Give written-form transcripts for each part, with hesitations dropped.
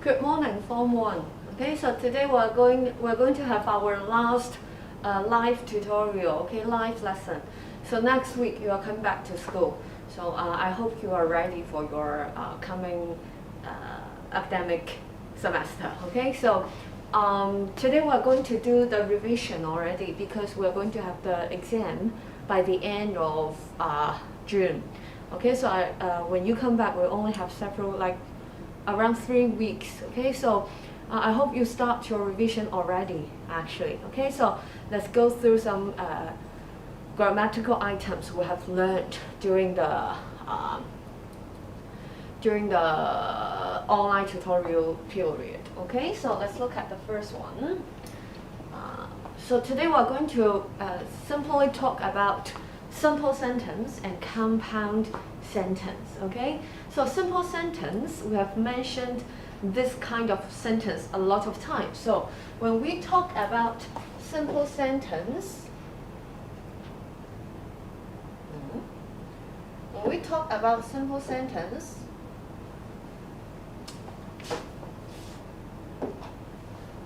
Good morning, Form 1. Okay, so today we're going to have our last live tutorial, okay, live lesson. So next week you are coming back to school. So I hope you are ready for your coming academic semester. Okay, so today we're going to do the revision already because we're going to have the exam by the end of June. Okay, so when you come back, we only have several, like around 3 weeks. Okay, so I hope you start your revision already, actually. Okay, so let's go through some grammatical items we have learned during the online tutorial period. Okay, so let's look at the first one. So today we're going to simply talk about simple sentence and compound sentence. Okay, so simple sentence, we have mentioned this kind of sentence a lot of times. So when we talk about simple sentence,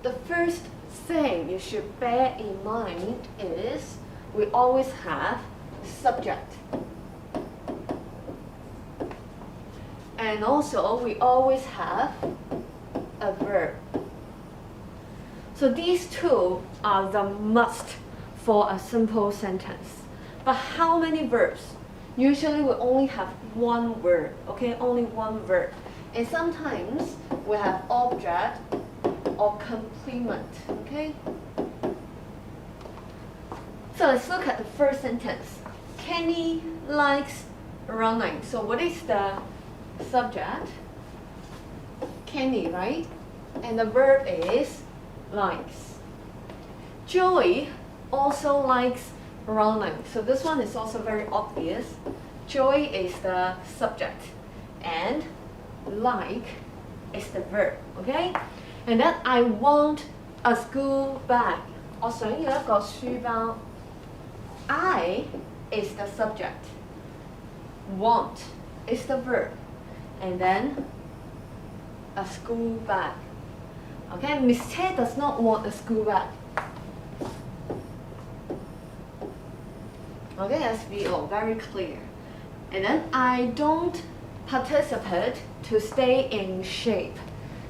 the first thing you should bear in mind is we always have subject. And also we always have a verb. So these two are the must for a simple sentence. But how many verbs? Usually we only have one word, okay? Only one verb. And sometimes we have object or complement, okay? So let's look at the first sentence. Kenny likes running. So what is the subject? Kenny, right? And the verb is likes. Joey also likes running. So this one is also very obvious. Joy is the subject and like is the verb, okay? And then I want a school bag. 我想要一個書包. I is the subject. Want is the verb. And then a school bag. Okay, Miss Che does not want a school bag. Okay, SVO, very clear. And then I don't participate to stay in shape.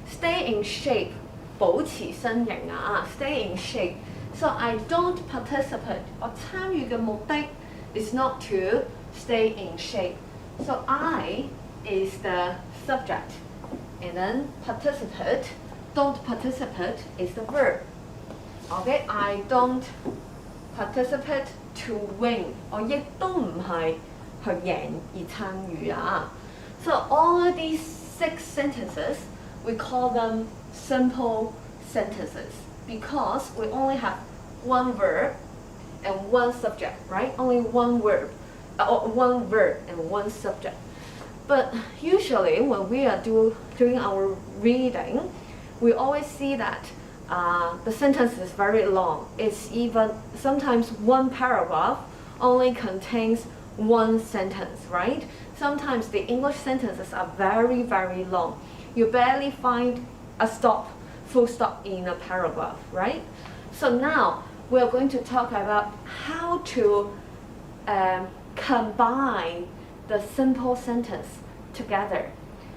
Stay in shape, 保持身形啊, stay in shape. So I don't participate. 我參與嘅目的 is not to stay in shape. So I is the subject. And then participate, don't participate is the verb. Okay, I don't participate to win. 我亦都唔係去贏而參與啊. So all of these 6 sentences, we call them simple sentences because we only have one verb and one subject, right? Only one verb and one subject. But usually when we are doing our reading, we always see that the sentence is very long. It's even sometimes one paragraph only contains one sentence, right? Sometimes the English sentences are very, very long. You barely find a full stop in a paragraph, right? So now we're going to talk about how to combine the simple sentence together.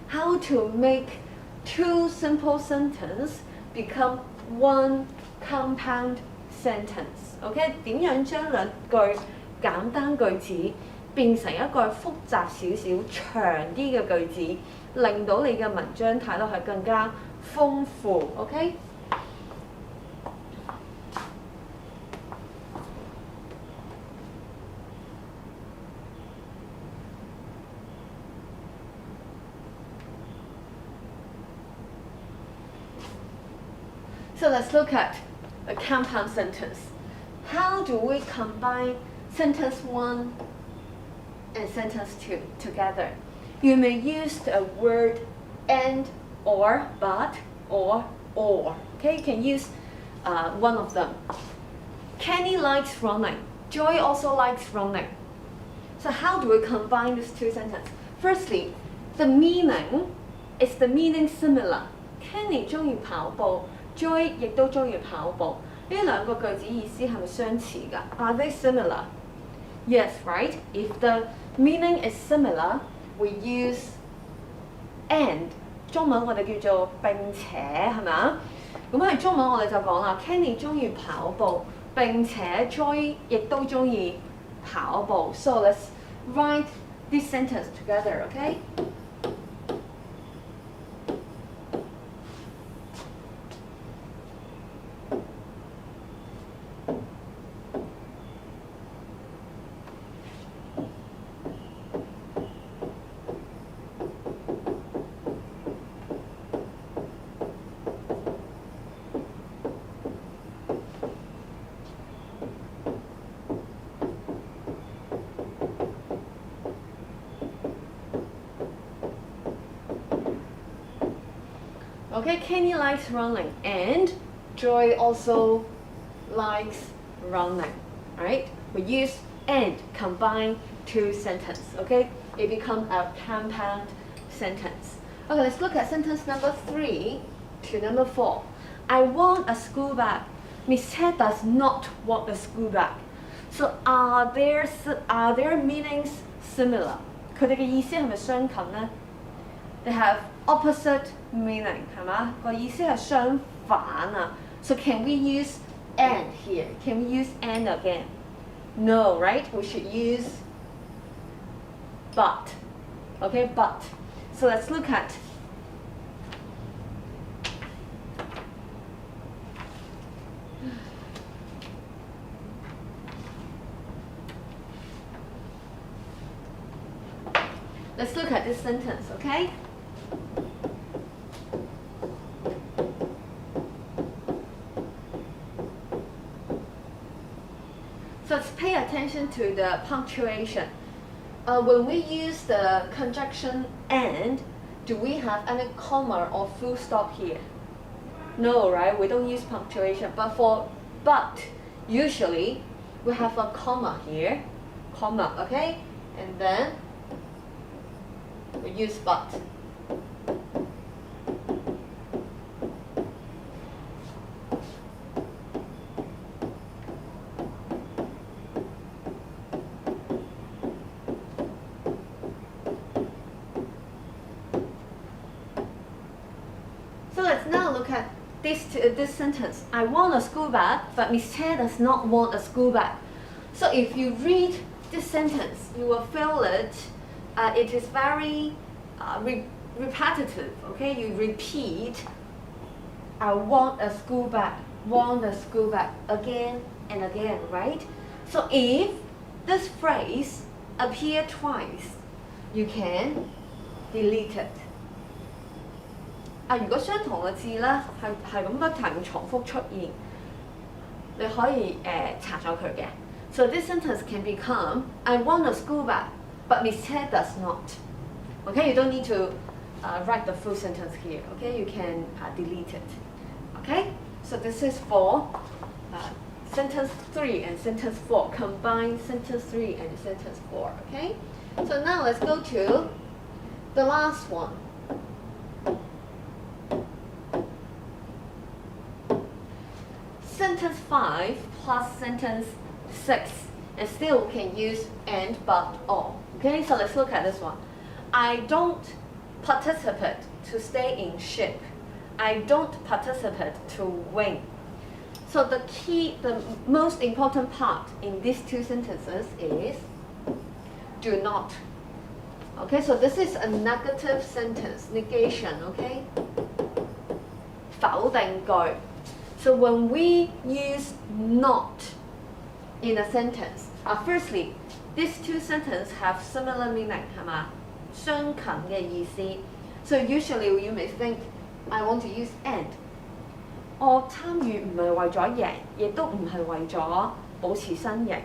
How to make 2 simple sentences become one compound sentence. Okay? 點樣將兩句簡單句子變成一個複雜少少、長啲嘅句子，令到你嘅文章睇落去更加豐富。Okay? So let's look at a compound sentence. How do we combine sentence 1 and sentence 2 together? You may use the word and or but or. Okay, you can use one of them. Kenny likes running. Joy also likes running. So how do we combine these 2 sentences? Firstly, the meaning is the meaning similar. Kenny 中意跑步 ，Joy 亦都中意跑步。呢兩個句子意思係咪相似㗎 ？Are they similar? Yes, right. If the meaning is similar, we use and。中文我哋叫做並且係咪啊？咁喺中文我哋就講啦 ，Kenny 中意跑步，並且 Joy 亦都中意跑步。So let's write this sentence together, okay? Okay, Kenny likes running and Joy also likes running, right? We use and combine two sentences, okay? It becomes a compound sentence. Okay, let's look at sentence number 3 to number 4. I want a school bag. Miss Ted does not want a school bag. So are their meanings similar? 佢哋嘅意思係咪相近呢？ They have opposite meaning 係嘛？個意思係相反啊。So can we use and here? Can we use and again? No, right? We should use but. Okay, but. So let's look at this sentence, okay? So let's pay attention to the punctuation. When we use the conjunction and, do we have any comma or full stop here? No, right? We don't use punctuation. But for but, usually we have a comma here, comma, okay? And then we use but. So let's now look at this sentence. I want a school bag, but Miss Ted does not want a school bag. So if you read this sentence, you will feel it. It is very repetitive. Okay, you repeat. I want a school bag. Want a school bag again and again, right? So if this phrase appears twice, you can delete it. 如果相同嘅字咧係咁不停重複出現，你可以查咗佢嘅。So this sentence can become I want a school bag, but Miss Ted does not. Okay, you don't need to write the full sentence here. Okay, you can delete it. Okay, so this is for sentence 3 and sentence 4. Combine sentence 3 and sentence 4. Okay, so now let's go to the last one. Sentence 5 plus sentence 6, and still we can use and, but, or. Okay, so let's look at this one. I don't participate to stay in ship. I don't participate to win. So the most important part in these two sentences is do not. Okay, so this is a negative sentence, negation, okay? 否定句. So when we use not in a sentence, firstly, these two sentences have similar meaning, 係嘛？相近嘅意思. So usually you may think, I want to use and. 我參與唔係為咗贏，亦都唔係為咗保持身形.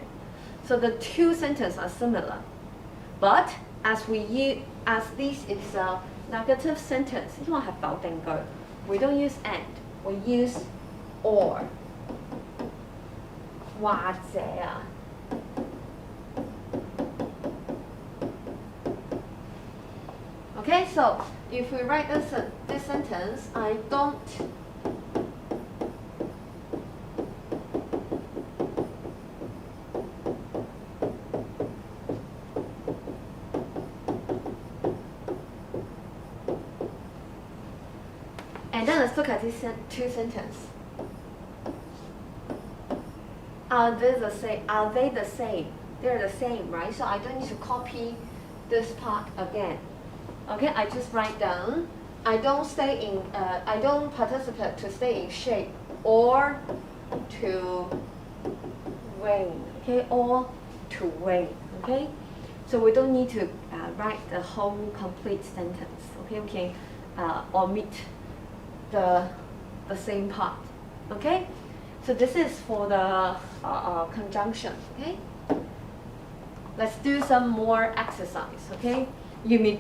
So the two sentences are similar. But as this is a negative sentence, 因為係否定句, we don't use and, we use or. 或者啊。Okay, so if we write this sentence, I don't and then let's look at these two sentences. Are they the same? Are they the same? They're the same, right? So I don't need to copy this part again. Okay, I just write down. I don't participate to stay in shape or to win. Okay, or to win. Okay, so we don't need to write the whole complete sentence. Okay, we can omit the same part. Okay, so this is for the conjunction. Okay, let's do some more exercise. Okay, you may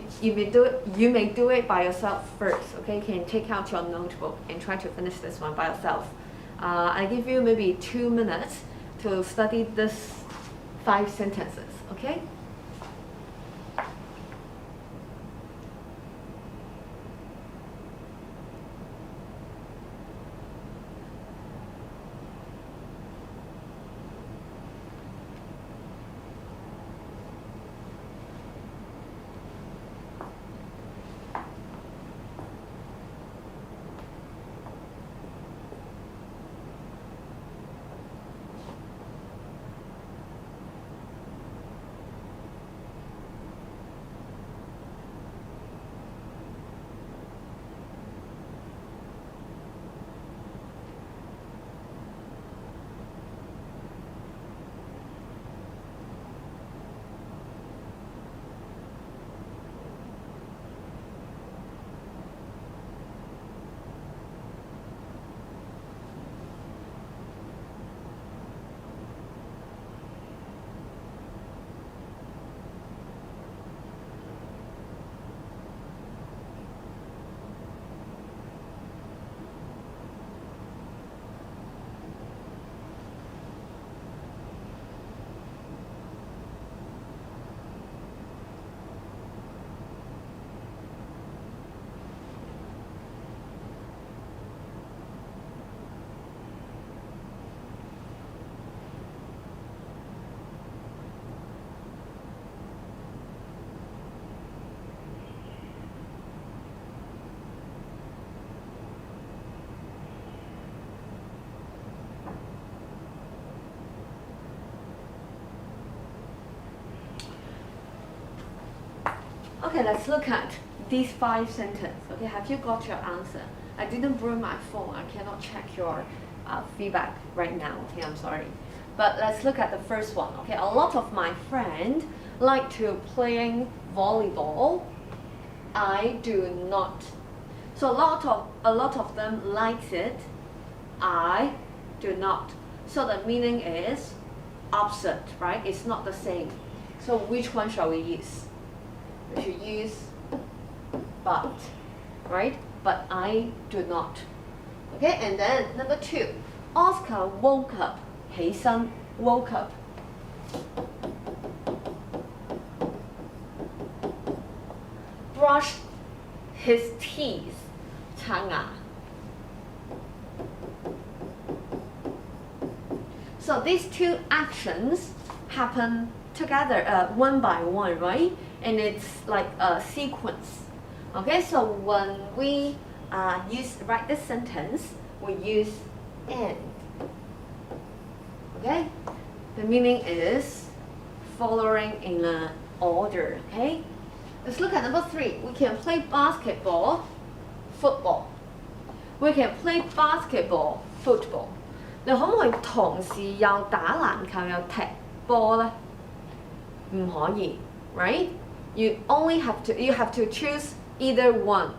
do it by yourself first. Okay, you can take out your notebook and try to finish this one by yourself. I give you maybe 2 minutes to study this 5 sentences. Okay. Okay, let's look at these 5 sentences. Okay, have you got your answer? I didn't bring my phone. I cannot check your feedback right now. Okay, I'm sorry. But let's look at the first one. Okay, a lot of my friends like to playing volleyball. I do not. So a lot of them likes it. I do not. So the meaning is opposite, right? It's not the same. So which one shall we use? We should use but, right? But I do not. Okay, and then number 2. Oscar woke up. 起身 woke up. Brush his teeth. 刷牙. So these 2 actions happen together one by one, right? And it's like a sequence. Okay, so when we write this sentence, we use and. Okay, the meaning is following in an order. Okay, let's look at number 3. We can play basketball, football. We can play basketball, football. 你可唔可以同時又打籃球又踢波呢？唔可以 right? You have to choose either one.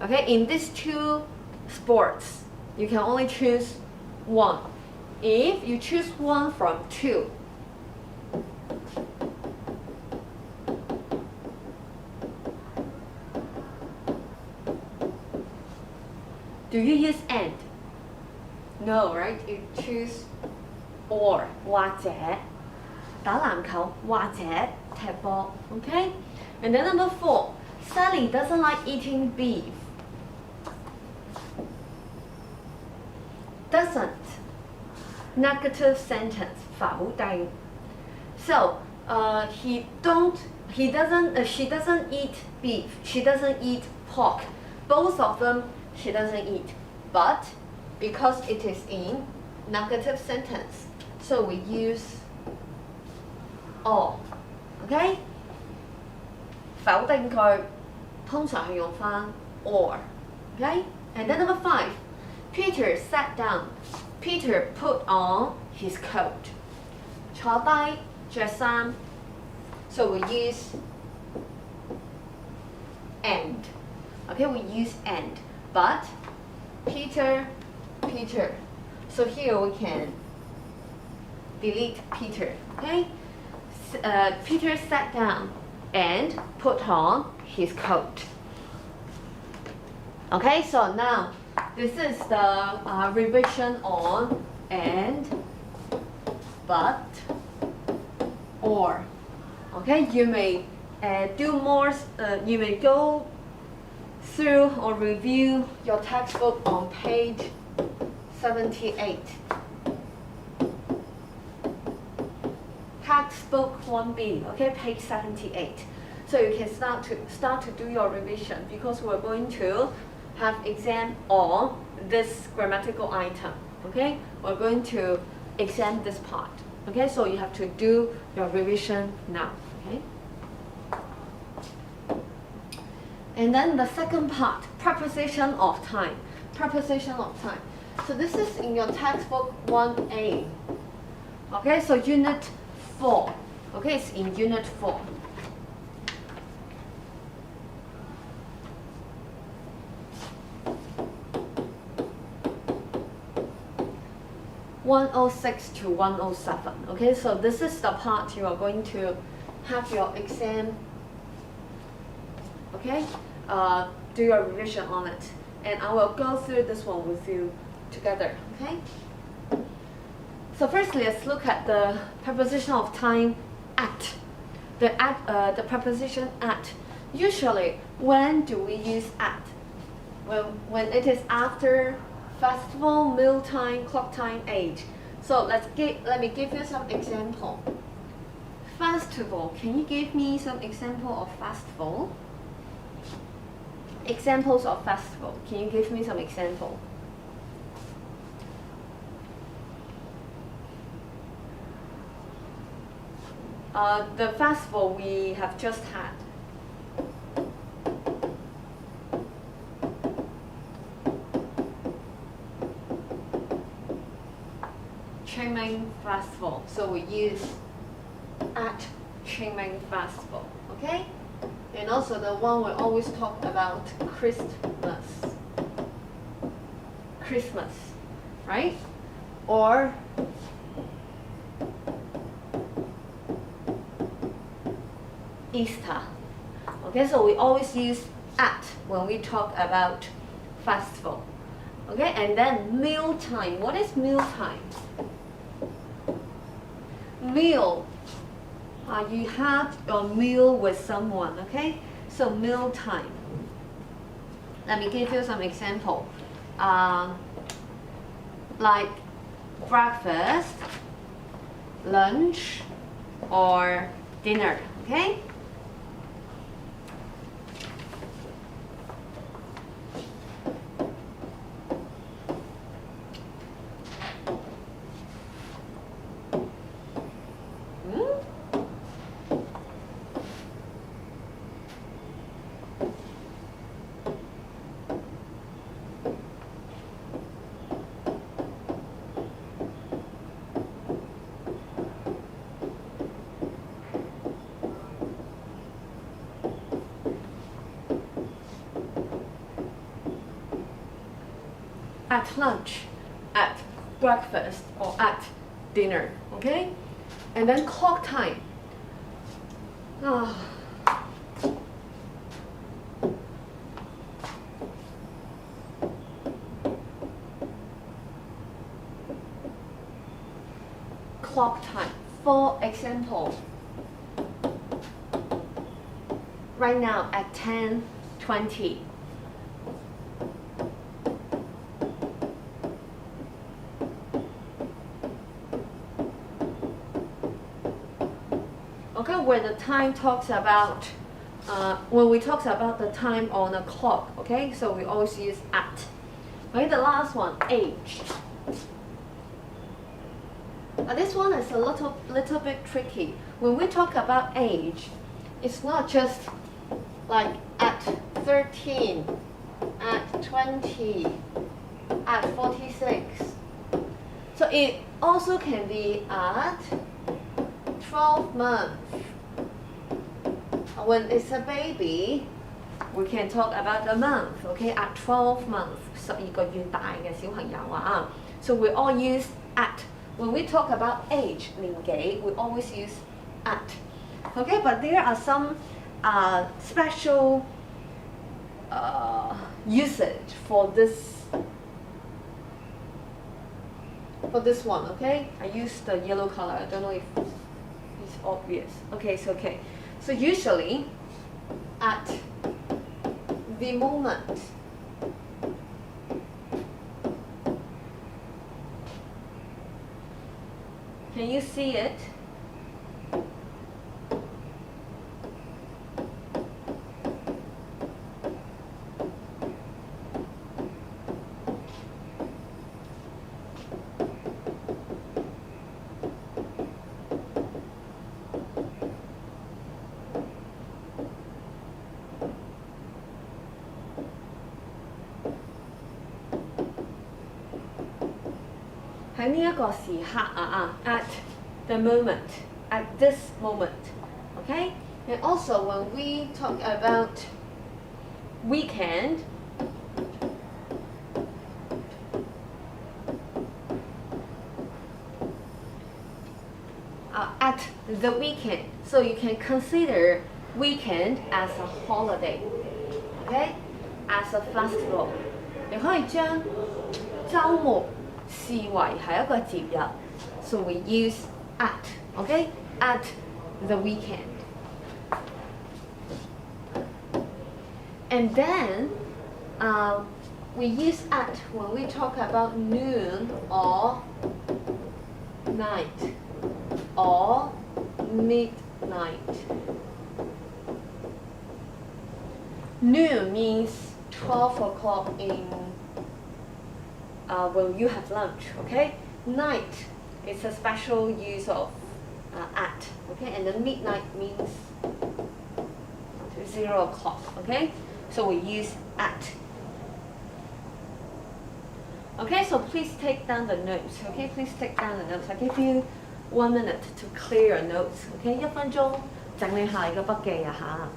Okay, in these 2 sports, you can only choose one. If you choose one from 2, do you use and? No, right? You choose or 或者打籃球或者踢波 okay? And then number 4, Sally doesn't like eating beef. Doesn't. Negative sentence. 否定. So she doesn't eat beef. She doesn't eat pork. Both of them she doesn't eat. But because it is in negative sentence, so we use or. Okay? 否定句通常係用返 or. Okay? And then number 5. Peter sat down. Peter put on his coat. 坐低着衫. So we use and. Okay, we use and. But Peter. So here we can delete Peter. Okay? Peter sat down and put on his coat. Okay, so now this is the revision on and, but, or. Okay, you may do more. You may go through or review your textbook on page 78. Textbook 1B, okay, page 78. So you can start to do your revision because we're going to have exam on this grammatical item. Okay, we're going to exam this part. Okay, so you have to do your revision now. Okay. And then the second part, preposition of time. Preposition of time. So this is in your textbook 1A. Okay, so unit 4. Okay, it's in unit 4. (106 to 107). Okay, so this is the part you are going to have your exam. Okay, do your revision on it, and I will go through this one with you together. Okay. So firstly, let's look at the preposition of time at. The preposition at. Usually, when do we use at? When it is after festival, meal time, clock time, age. So let me give you some example. Festival. Can you give me some example of festival? Examples of festival. Can you give me some example? The festival we have just had. Qingming Festival. So we use at Qingming Festival. Okay? And also the one we always talk about, Christmas, right? Or Easter. Okay, so we always use at when we talk about festival. Okay, and then meal time. What is meal time? Meal. You have your meal with someone, okay? So meal time. Let me give you some example. Like breakfast, lunch, or dinner, okay? At lunch, at breakfast, or at dinner, okay? And then clock time. Clock time. For example, right now at 10:20. Okay, when the time talks about, when we talk about the time on a clock, okay, so we always use at. Okay, the last one, age. This one is a little bit tricky. When we talk about age, it's not just like at 13, at 20, at 46. So it also can be at 12 months. When it's a baby, we can talk about the month, okay? At 12 months, 12個月大嘅小朋友啊。So we all use at. When we talk about age, 年紀, we always use at. Okay, but there are some special usage for this one, okay? I use the yellow color. I don't know if it's obvious. Okay, it's okay. So usually, at the moment, can you see it? At the moment, at this moment, okay? And also when we talk about weekend, at the weekend, so you can consider weekend as a holiday, okay? As a festival. 你可以將週末視為係一個節日 so we use at, okay? At the weekend. And then we use at when we talk about noon or night or midnight. Noon means 12 o'clock in when you have lunch, okay? Night is a special use of at, okay? And then midnight means 0 o'clock, okay? So we use at. Okay, so please take down the notes, okay? Please take down the notes. I give you 1 minute to clear your notes, okay? 1分鐘整理下你嘅筆記啊嚇。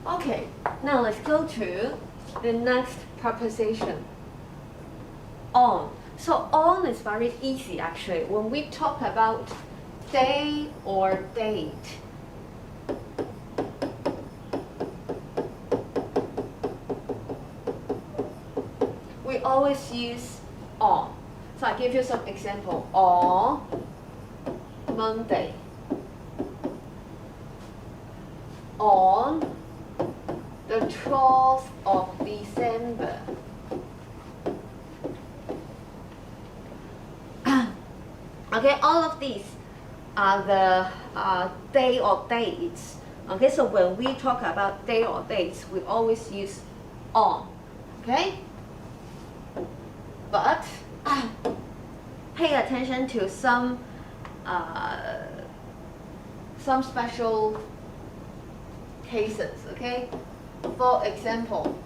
Okay, now let's go to the next preposition. On. So on is very easy actually. When we talk about day or date, we always use on. So I give you some example. On Monday. On the 12th of December. Okay, all of these are the day or dates. Okay, so when we talk about day or dates, we always use on. Okay, but pay attention to some special cases. Okay, for example,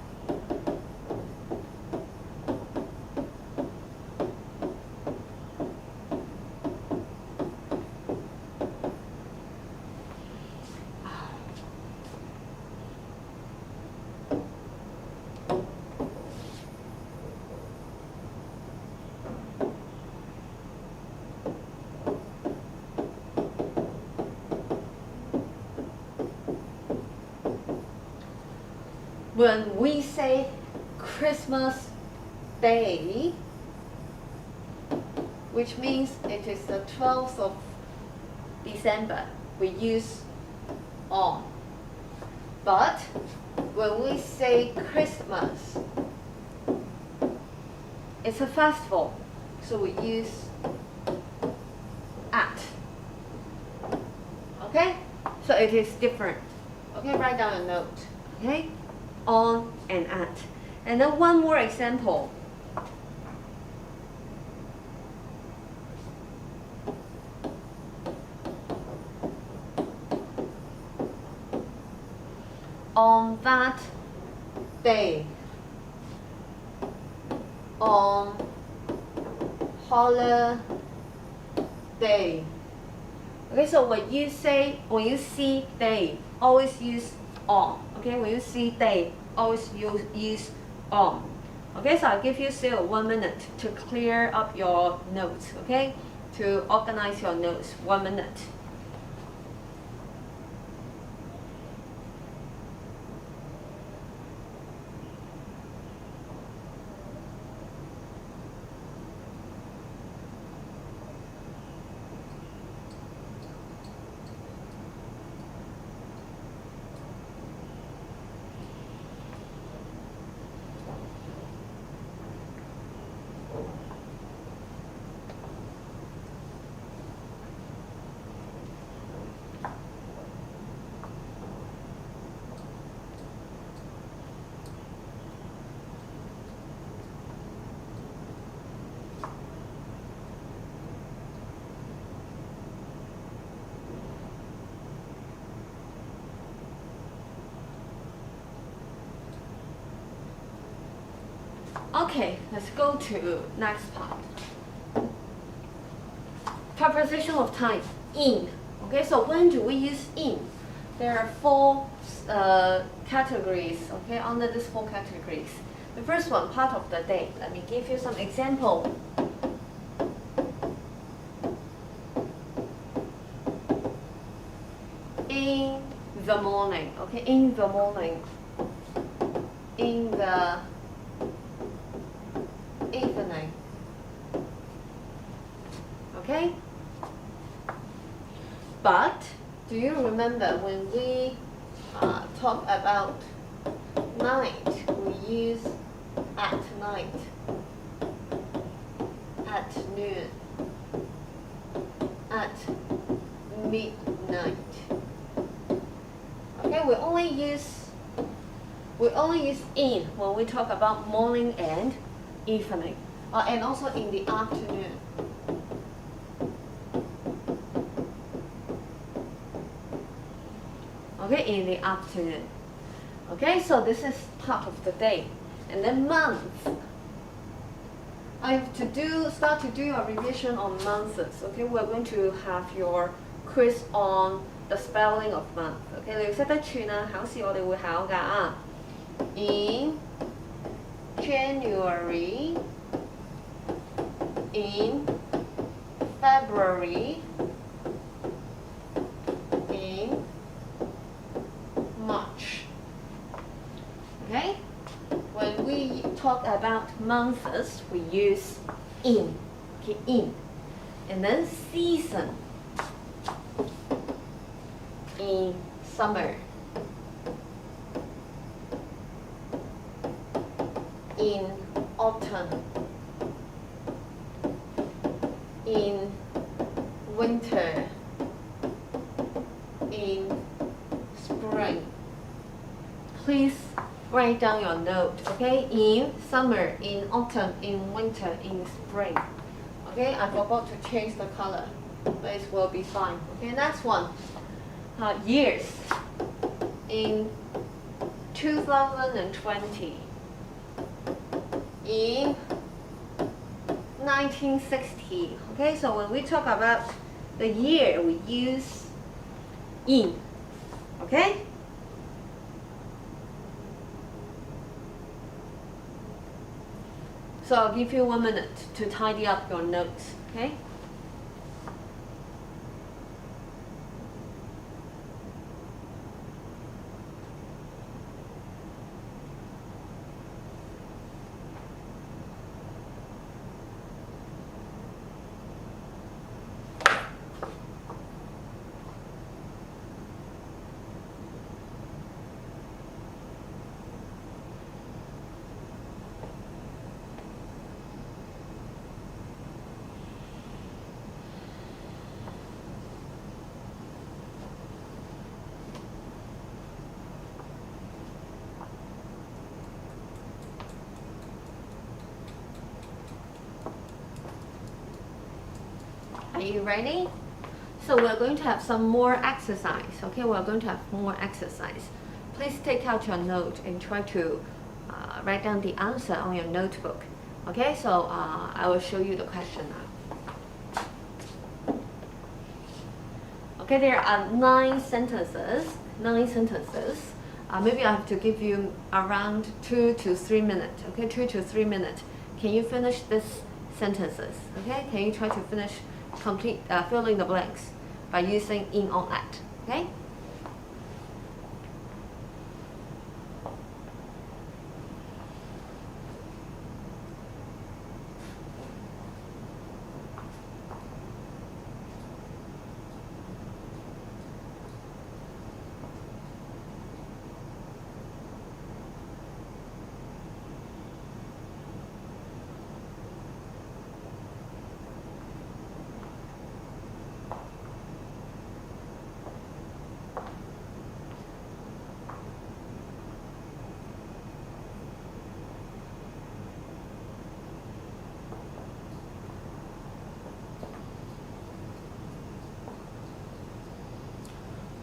when we say Christmas Day, which means it is the 12th of December, we use on. But when we say Christmas, it's a festival, so we use at. Okay? So it is different. Okay, write down a note. Okay? On and at. And then one more example. On that day. On holiday. Okay, so when you see day, always use on. Okay, when you see day, always use on. Okay, so I'll give you still 1 minute to clear up your notes. Okay, to organize your notes. 1 minute. Okay, let's go to next part. Preposition of time, in. Okay, so when do we use in? There are 4 categories, okay, under these 4 categories. The first one, part of the day. Let me give you some example. In the morning, okay, in the morning. In the evening. Okay? But do you remember when we talk about night, we use at night, at noon, at midnight. Okay, we only use in when we talk about morning and evening, and also in the afternoon. Okay, in the afternoon. Okay, so this is part of the day. And then month. I have to start to do your revision on months. Okay, we're going to have your quiz on the spelling of month. Okay, 你要識得串啊，考試我哋會考㗎啊。In January, in February, in March. Okay? When we talk about months, we use in. Okay, in. And then season. In summer. In autumn. In winter. in spring. Please write down your note, okay? In summer, in autumn, in winter, in spring. Okay, I forgot to change the color, but it will be fine. Okay, next one. Years. In 2020. In 1960. Okay, so when we talk about the year, we use in. Okay? So I'll give you 1 minute to tidy up your notes. Okay? Are you ready? So we're going to have some more exercise. Okay, we're going to have more exercise. Please take out your note and try to write down the answer on your notebook. Okay, so I will show you the question now. Okay, there are 9 sentences. 9 sentences. Maybe I have to give you around 2 to 3 minutes. Okay, 2 to 3 minutes. Can you finish these sentences? Okay, can you try to finish? Complete fill in the blanks by using in or at. Okay?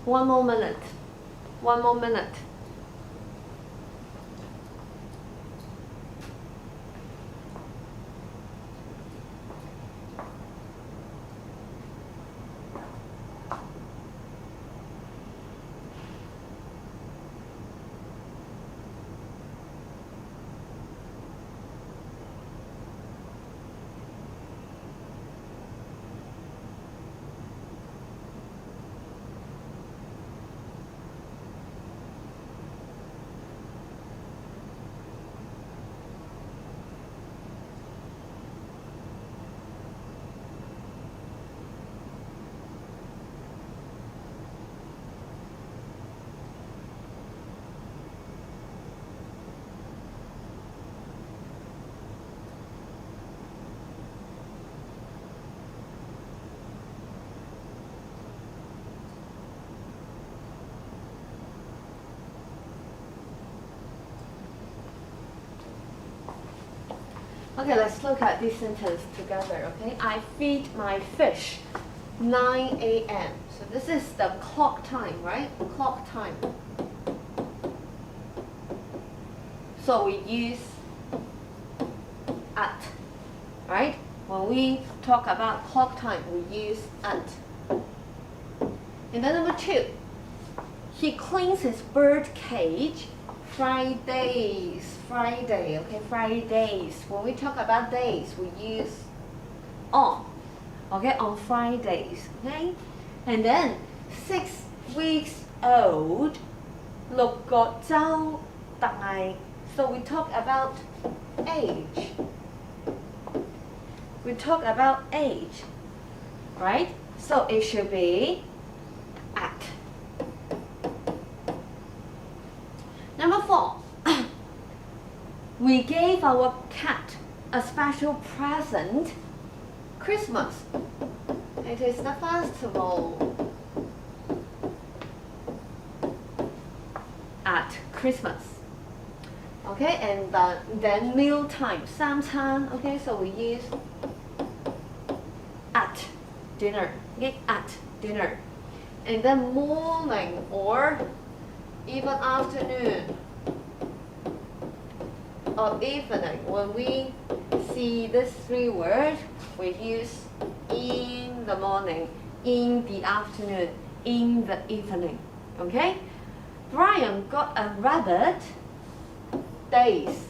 One more minute. 1 more minute. Okay, let's look at this sentence together, okay? I feed my fish 9 a.m. So this is the clock time, right? Clock time. So we use at, right? When we talk about clock time, we use at. And then number 2, he cleans his bird cage Friday, okay, Fridays. When we talk about days, we use on, okay, on Fridays, okay? And then 6 weeks old, 6個週大. So we talk about age. We talk about age, right? So it should be at. Number 4, we gave our cat a special present, Christmas. It is the festival. Christmas. Okay, and then meal time, 三餐. Okay, so we use at dinner. Okay, at dinner. And then morning or even afternoon or evening. When we see these three words, we use in the morning, in the afternoon, in the evening. Okay? Brian got a rabbit days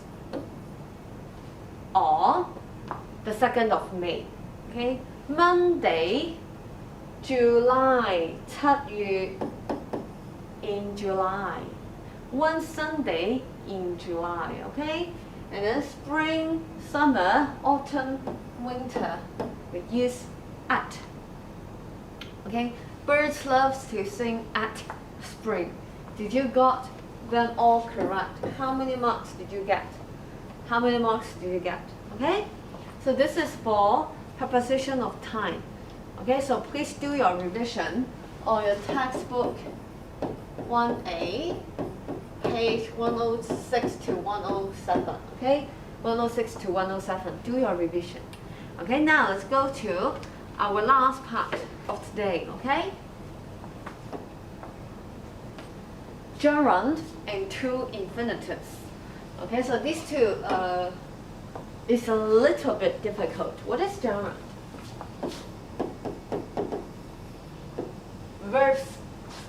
on the 2nd of May. Okay? Monday, July, 7月 in July. One Sunday in July. Okay? And then spring, summer, autumn, winter. We use at. Okay? Birds loves to sing at spring. Did you got them all correct? How many marks did you get? How many marks did you get? Okay? So this is for preposition of time. Okay, so please do your revision on your textbook 1A, page 106 to 107. Okay? 106 to 107. Do your revision. Okay, now let's go to our last part of today. Okay? Gerund and two infinitives. Okay, so these two is a little bit difficult. What is gerund? Verbs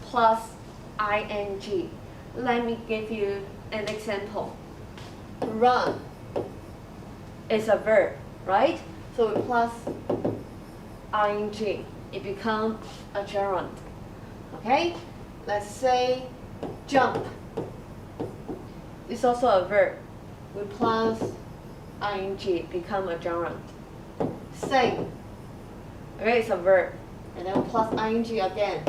plus ing. Let me give you an example. Run is a verb, right? So plus ing, it becomes a gerund. Okay? Let's say jump. It's also a verb. We plus ing, become a gerund. Sing. Okay, it's a verb. And then plus ing again.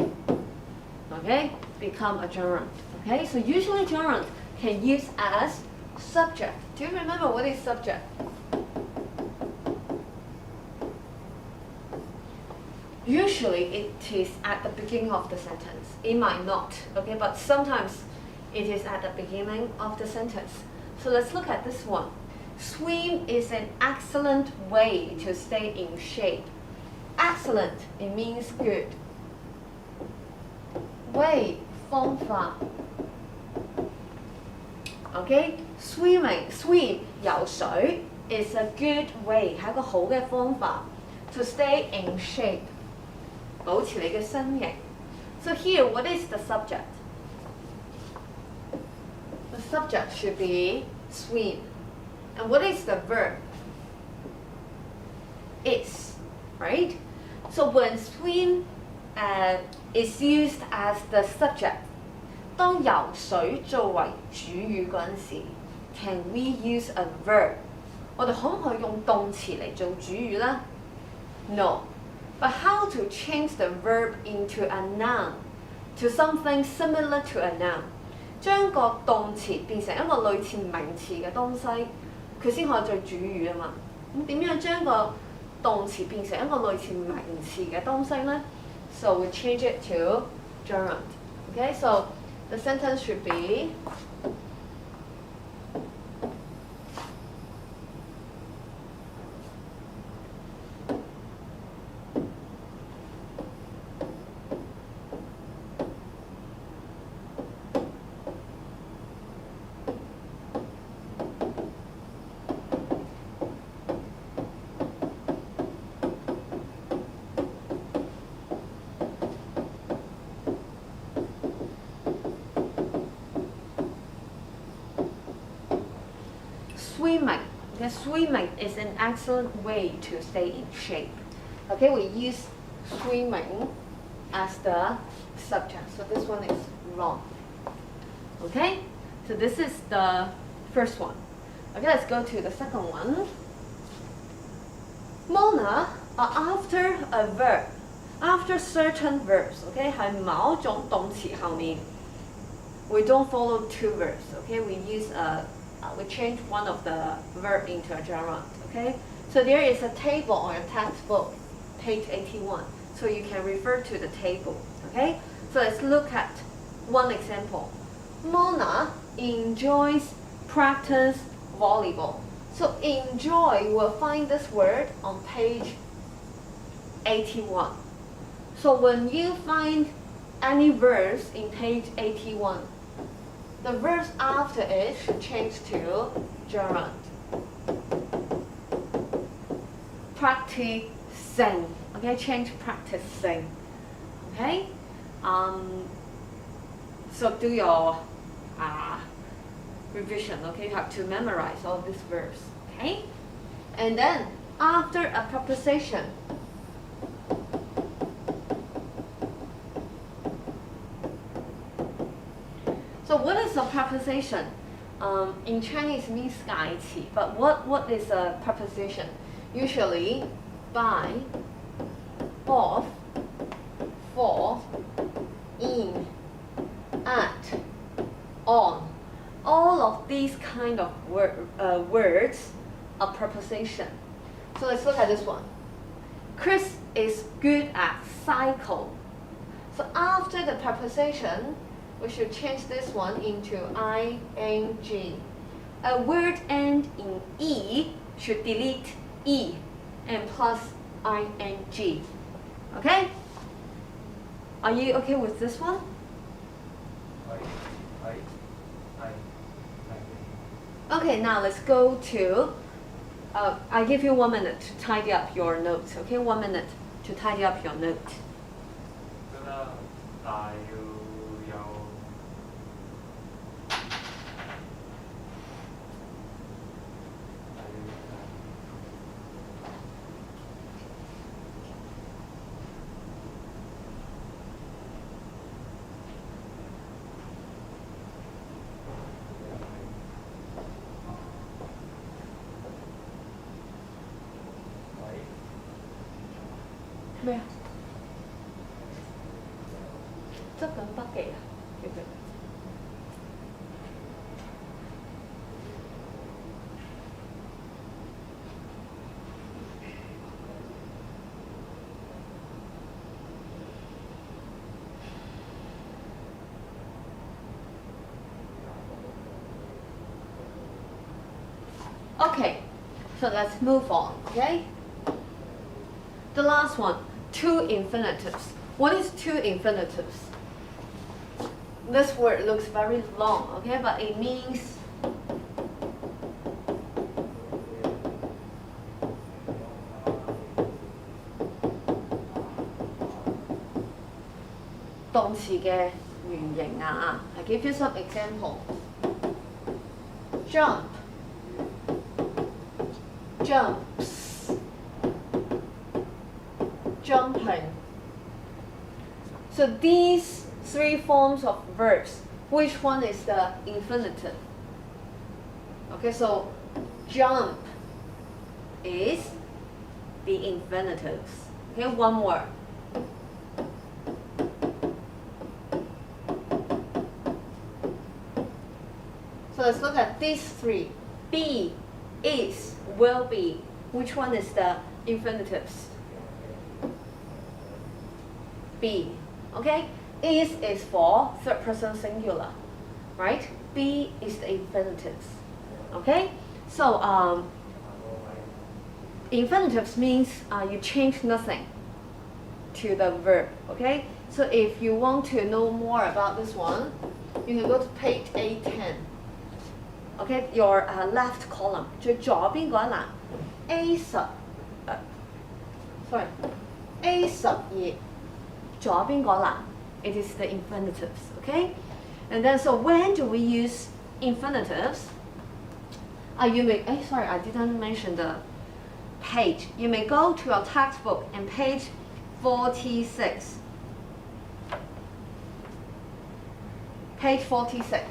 Okay, become a gerund. Okay, so usually gerund can use as subject. Do you remember what is subject? Usually it is at the beginning of the sentence. It might not, okay, but sometimes it is at the beginning of the sentence. So let's look at this one. Swim is an excellent way to stay in shape. Excellent, it means good. Way, 方法. Okay, swim 游水 is a good way, 係一個好嘅方法 to stay in shape. 保持你嘅身形. So here, what is the subject? The subject should be swim. And what is the verb? Is, right? So when swim is used as the subject, 當游水作為主語嗰陣時 can we use a verb? 我哋可唔可以用動詞嚟做主語呢？ No. But how to change the verb into a noun, to something similar to a noun? 將個動詞變成一個類似名詞嘅東西，佢先可以做主語啊嘛。咁點樣將個動詞變成一個類似名詞嘅東西呢？ So we change it to gerund. Okay, so the sentence should be swimming. Okay, swimming is an excellent way to stay in shape. Okay, we use swimming as the subject. So this one is wrong. Okay, so this is the first one. Okay, let's go to the second one. Mona after a verb, after certain verbs. Okay, 係某種動詞後面 we don't follow two verbs. Okay, we use we change one of the verb into a gerund. Okay, so there is a table on your textbook, page 81. So you can refer to the table. Okay, so let's look at one example. Mona enjoys practice volleyball. So enjoy, we'll find this word on page 81. So when you find any verbs in page 81, the verbs after it should change to gerund. Practicing, okay, change practicing, okay? So do your revision, okay? You have to memorize all these verbs, okay? And then after a preposition, so what is a preposition? In Chinese it means 改词, but what is a preposition? Usually by, of, for, in, at, on. All of these kind of words are preposition. So let's look at this one. Chris is good at cycle. So after the preposition, we should change this one into ing. A word end in e should delete e and plus ing. Okay? Are you okay with this one? Okay, now let's go to, I give you 1 minute to tidy up your notes, okay? 1 minute to tidy up your note.咩啊？執緊筆記啊，叫佢。Okay, so let's move on, okay? The last one, two infinitives. What is two infinitives? This word looks very long, okay, but it means動詞嘅原型啊。I give you some example. Jump, jumps, jumping. So these three forms of verbs, which one is the infinitive? Okay, so jump is the infinitives. Okay, one more. So let's look at these three. Be, is, will be. Which one is the infinitives? Be. Okay? Is for third person singular. Right? Be is the infinitives. Okay? So infinitives means you change nothing to the verb. Okay? So if you want to know more about this one, you can go to page A10. Okay, your left column 最左邊嗰一欄 A12 左邊嗰欄 it is the infinitives. Okay, and then so when do we use infinitives? You may sorry, I didn't mention the page. You may go to your textbook and page 46. Page 46.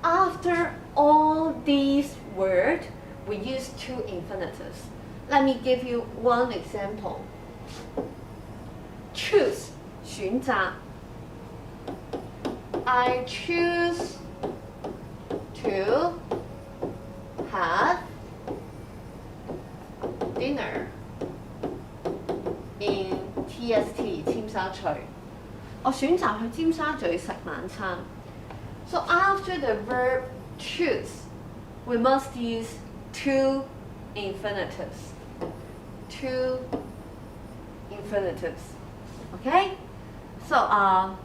After all these words, we use two infinitives. Let me give you one example. Choose, 選擇. I choose to have dinner in TST 尖沙咀。我選擇去尖沙咀食晚餐。So after the verb choose, we must use two infinitives. Two infinitives. Okay? So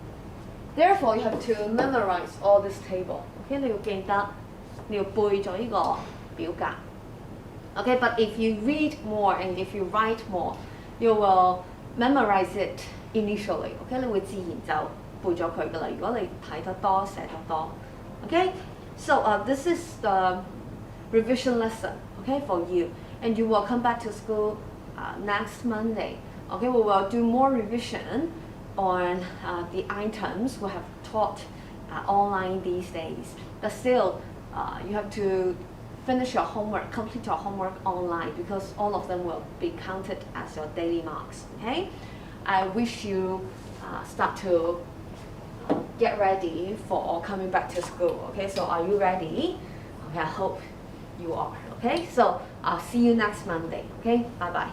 therefore you have to memorize all this table. Okay? 你要記得，你要背咗呢個表格。Okay? But if you read more and if you write more, you will memorize it initially. Okay? 你會自然就背咗佢㗎啦。如果你睇得多、寫得多。Okay? So this is the revision lesson, okay, for you. And you will come back to school next Monday. Okay, we will do more revision on the items we have taught online these days. But still, you have to finish your homework, complete your homework online because all of them will be counted as your daily marks. Okay, I wish you start to get ready for coming back to school. Okay, so are you ready? Okay, I hope you are. Okay, so I'll see you next Monday. Okay, bye bye.